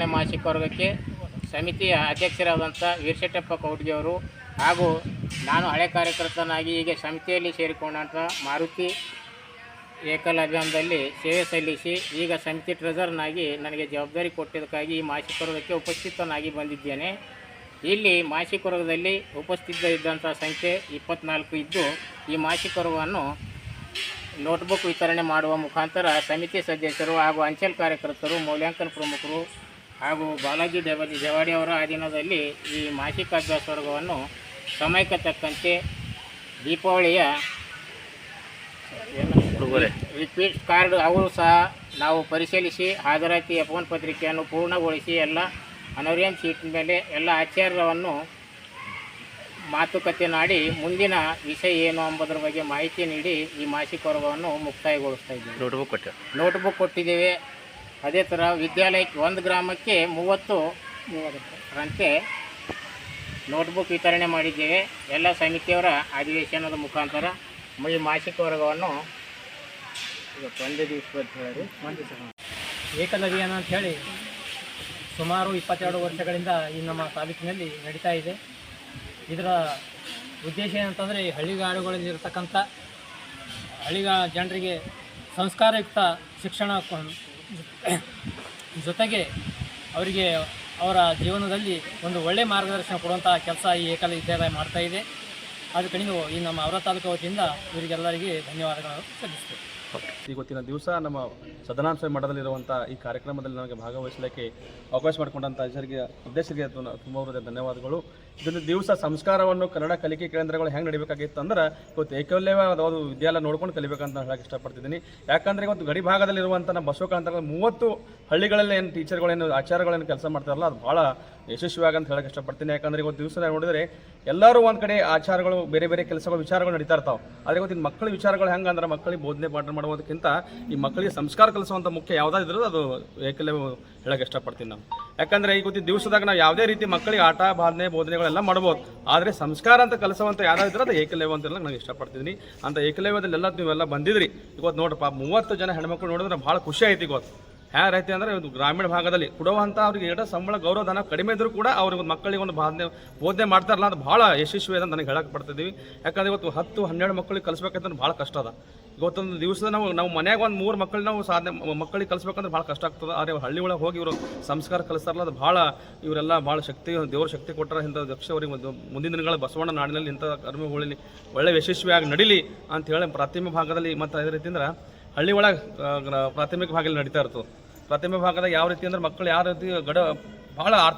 ಮಾಸಿಕ ವರ್ಗಕ್ಕೆ ಸಮಿತಿಯ ಅಧ್ಯಕ್ಷರಾದಂಥ ವೀರಶೆಟ್ಟಪ್ಪ ಕೌಟ್ಗಿಯವರು ಹಾಗೂ ನಾನು ಹಳೆ ಕಾರ್ಯಕರ್ತನಾಗಿ ಈಗ ಸಮಿತಿಯಲ್ಲಿ ಸೇರಿಕೊಂಡಂಥ ಮಾರುತಿ ಏಕಲ್ ಅಭಿಯಾನದಲ್ಲಿ ಸೇವೆ ಸಲ್ಲಿಸಿ ಈಗ ಸಮಿತಿ ಟ್ರೆಜರ್ನಾಗಿ ನನಗೆ ಜವಾಬ್ದಾರಿ ಕೊಟ್ಟಿದ್ದಕ್ಕಾಗಿ ಈ ಮಾಸಿಕ ವರ್ಗಕ್ಕೆ ಉಪಸ್ಥಿತನಾಗಿ ಬಂದಿದ್ದೇನೆ. ಇಲ್ಲಿ ಮಾಸಿಕ ವರ್ಗದಲ್ಲಿ ಉಪಸ್ಥಿತರಿದ್ದಂಥ ಸಂಖ್ಯೆ 24 ಇದ್ದು ಈ ಮಾಸಿಕ ವರ್ಗವನ್ನು ನೋಟ್ಬುಕ್ ವಿತರಣೆ ಮಾಡುವ ಮುಖಾಂತರ ಸಮಿತಿ ಸದಸ್ಯರು ಹಾಗೂ ಅಂಚಲ್ ಕಾರ್ಯಕರ್ತರು, ಮೌಲ್ಯಾಂಕನ ಪ್ರಮುಖರು ಹಾಗೂ ಬಾಲಾಜಿ ಜವಾಡಿ ಅವರ ಅಧೀನದಲ್ಲಿ ಈ ಮಾಸಿಕ ಅಭ್ಯಾಸ ವರ್ಗವನ್ನು ಸಮಯಕ್ಕೆ ತಕ್ಕಂತೆ ದೀಪಾವಳಿಯ ರಿಪೀಟ್ ಕಾರ್ಡ್ ಅವರು ಸಹ ನಾವು ಪರಿಶೀಲಿಸಿ ಹಾಜರಾತಿ F1 ಪತ್ರಿಕೆಯನ್ನು ಪೂರ್ಣಗೊಳಿಸಿ ಎಲ್ಲ ಅನೋರಿಯಂ ಶೀಟ್ ಮೇಲೆ ಎಲ್ಲ ಆಚಾರ್ಯವನ್ನು ಮಾತುಕತೆ ಮಾಡಿ ಮುಂದಿನ ವಿಷಯ ಏನು ಎಂಬುದರ ಬಗ್ಗೆ ಮಾಹಿತಿ ನೀಡಿ ಈ ಮಾಸಿಕ ವರ್ಗವನ್ನು ಮುಕ್ತಾಯಗೊಳಿಸ್ತಾ ಇದ್ದೀವಿ. ನೋಟ್ಬುಕ್ ಕೊಟ್ಟಿದ್ದೇವೆ. ಅದೇ ಥರ ವಿದ್ಯಾಲಯಕ್ಕೆ 1 ಗ್ರಾಮಕ್ಕೆ 30 ರಂತೆ ನೋಟ್ಬುಕ್ ವಿತರಣೆ ಮಾಡಿದ್ದೇವೆ. ಎಲ್ಲ ಸಮಿತಿಯವರ ಅಧಿವೇಶನದ ಮುಖಾಂತರ ಈ ಮಾಸಿಕ ವರ್ಗವನ್ನು ಒಂದೇ ದಿವಸ ಏಕಲ್ ಅಭಿಯಾನ ಅಂಥೇಳಿ ಸುಮಾರು 22 ವರ್ಷಗಳಿಂದ ಈ ನಮ್ಮ ತಾಲೂಕಿನಲ್ಲಿ ನಡೀತಾ ಇದೆ. ಇದರ ಉದ್ದೇಶ ಏನಂತಂದರೆ ಹಳ್ಳಿಗಾಡುಗಳಲ್ಲಿರ್ತಕ್ಕಂಥ ಜನರಿಗೆ ಸಂಸ್ಕಾರಯುಕ್ತ ಶಿಕ್ಷಣ ಜೊತೆಗೆ ಅವರಿಗೆ ಅವರ ಜೀವನದಲ್ಲಿ ಒಂದು ಒಳ್ಳೆಯ ಮಾರ್ಗದರ್ಶನ ಕೊಡುವಂಥ ಕೆಲಸ ಈ ಏಕಲ್ ವಿದ್ಯಾಲಯ ಮಾಡ್ತಾಯಿದೆ. ಅದು ಕಣಿದು ಈ ನಮ್ಮ ಅವರ ತಾಲೂಕು ವತಿಯಿಂದ ಇವರಿಗೆಲ್ಲರಿಗೆ ಧನ್ಯವಾದಗಳನ್ನು ಸಲ್ಲಿಸ್ತೇವೆ. ಇವತ್ತಿನ ದಿವಸ ನಮ್ಮ ಸದನಾಂಶ ಮಠದಲ್ಲಿರುವಂಥ ಈ ಕಾರ್ಯಕ್ರಮದಲ್ಲಿ ನನಗೆ ಭಾಗವಹಿಸಲಿಕ್ಕೆ ಅವಕಾಶ ಮಾಡಿಕೊಂಡಂಥ ಅಧ್ಯಕ್ಷರಿಗೆ ತುಂಬ ಧನ್ಯವಾದಗಳು. ಇದೊಂದು ದಿವಸ ಸಂಸ್ಕಾರವನ್ನು ಕನ್ನಡ ಕಲಿಕೆ ಕೇಂದ್ರಗಳು ಹೆಂಗೆ ನಡಿಬೇಕಾಗಿತ್ತು ಅಂದ್ರೆ ಇವತ್ತು ಏಕಲ್ಯವಾದ ವಿದ್ಯಾಲಯ ನೋಡ್ಕೊಂಡು ಕಲಿಬೇಕಂತ ಹೇಳಕ್ಕೆ ಇಷ್ಟಪಡ್ತಿದ್ದೀನಿ. ಯಾಕಂದರೆ ಇವತ್ತು ಗಡಿ ಭಾಗದಲ್ಲಿರುವಂಥ ನಮ್ಮ ಬಸವಕಂತ 30 ಹಳ್ಳಿಗಳಲ್ಲಿ ಏನು ಟೀಚರ್ಗಳೇನು ಆಚಾರಗಳೇನು ಕೆಲಸ ಮಾಡ್ತಾರಲ್ಲ ಅದು ಭಾಳ ಯಶಸ್ವಿಯಾಗಿ ಅಂತ ಹೇಳಕ್ಕೆ ಇಷ್ಟಪಡ್ತೀನಿ. ಯಾಕಂದರೆ ಇವತ್ತು ದಿವಸ ನೋಡಿದರೆ ಎಲ್ಲರೂ ಒಂದು ಕಡೆ ಆಚಾರಗಳು ಬೇರೆ ಬೇರೆ ಕೆಲಸಗಳು ವಿಚಾರಗಳು ನಡೀತಾ ಇರ್ತಾವೆ. ಆದರೆ ಇವತ್ತಿನ ಮಕ್ಕಳ ವಿಚಾರಗಳು ಹೆಂಗೆ ಅಂದ್ರೆ ಮಕ್ಕಳಿಗೆ ಬೋಧನೆ ಪಾಠ ಮಾಡೋದಕ್ಕಿಂತ ಈ ಮಕ್ಕಳಿಗೆ ಸಂಸ್ಕಾರ ಕಲಿಸುವಂಥ ಮುಖ್ಯ ಯಾವುದಾದ್ರೂ ಅದು ಏಕಲ್ಯ ಹೇಳಕ್ಕೆ ಇಷ್ಟಪಡ್ತೀನಿ ನಾನು. ಯಾಕಂದರೆ ಇವತ್ತಿನ ದಿವಸದಾಗ ನಾವು ಯಾವುದೇ ರೀತಿ ಮಕ್ಕಳಿಗೆ ಆಟ ಬೋಧನೆಗಳೆಲ್ಲ ಮಾಡ್ಬೋದು, ಆದರೆ ಸಂಸ್ಕಾರ ಅಂತ ಕಲಿಸುವಂಥ ಯಾರಾದ್ರೂ ಅದು ಏಕಲವ್ಯ ಅಂತ ನನಗೆ ಇಷ್ಟಪಡ್ತಿದ್ದೀನಿ. ಅಂತ ಏಕಲವ್ಯದಲ್ಲೆಲ್ಲ ನೀವೆಲ್ಲ ಬಂದಿದ್ರಿ. ಇವತ್ತು ನೋಡ್ರಪ್ಪ 30 ಜನ ಹೆಣ್ಮಕ್ಳು ನೋಡಿದ್ರೆ ಭಾಳ ಖುಷಿ ಆಯ್ತು. ಇವತ್ತು ಹೇಗೈತಿ ಅಂದರೆ ಇದು ಗ್ರಾಮೀಣ ಭಾಗದಲ್ಲಿ ಕೊಡುವಂಥ ಅವ್ರಿಗೆ ಏಟ ಸಂಬಳ ಗೌರವಧನ ಕಡಿಮೆ ಇದ್ದರೂ ಕೂಡ ಅವ್ರಿಗೆ ಮಕ್ಕಳಿಗೆ ಒಂದು ಬೋಧನೆ ಮಾಡ್ತಾರಲ್ಲ ಅದು ಭಾಳ ಯಶಸ್ವಿ ಅಂತ ನನಗೆ ಹೇಳಕ್ಕೆ ಪಡ್ತಿದ್ದೀವಿ. ಯಾಕಂದರೆ ಇವತ್ತು 10-12 ಮಕ್ಕಳಿಗೆ ಕಲಿಸ್ಬೇಕಂದ್ರೆ ಭಾಳ ಕಷ್ಟ ಅದ. ಇವತ್ತೊಂದು ದಿವಸ ನಾವು ಮನ್ಯಾಗ ಒಂದು 3 ಮಕ್ಕಳು ನಾವು ಮಕ್ಕಳಿಗೆ ಕಲಿಸ್ಬೇಕಂದ್ರೆ ಭಾಳ ಕಷ್ಟ ಆಗ್ತದೆ. ಆದರೆ ಹಳ್ಳಿ ಒಳಗೆ ಹೋಗಿ ಇವರು ಸಂಸ್ಕಾರ ಕಲಿಸ್ತಾರಲ್ಲ ಅದು ಭಾಳ ಇವರೆಲ್ಲ ಭಾಳ ದೇವ್ರ ಶಕ್ತಿ ಕೊಟ್ಟರೆ ಇಂಥ ದಕ್ಷ ಅವ್ರಿಗೆ ಒಂದು ಮುಂದಿನ ದಿನಗಳ ಬಸವಣ್ಣ ನಾಡಿನಲ್ಲಿ ಇಂಥ ಕರ್ಮಗಳಲ್ಲಿ ಒಳ್ಳೆ ಯಶಸ್ವಿಯಾಗಿ ನಡೀಲಿ ಅಂಥೇಳಿ ಪ್ರಾಥಮಿಕ ಭಾಗದಲ್ಲಿ ಮತ್ತು ಅದೇ ರೀತಿ ಅಂದ್ರೆ ಹಳ್ಳಿ ಒಳಗೆ ಪ್ರಾಥಮಿಕ ಭಾಗದಲ್ಲಿ ನಡೀತಾ ಇರ್ತದೆ. ಪ್ರಾಥಮಿಕ ಭಾಗದಾಗ ಯಾವ ರೀತಿ ಅಂದ್ರೆ ಮಕ್ಕಳು ಯಾವ ರೀತಿ ಭಾಳ ಆರ್ಥಿಕ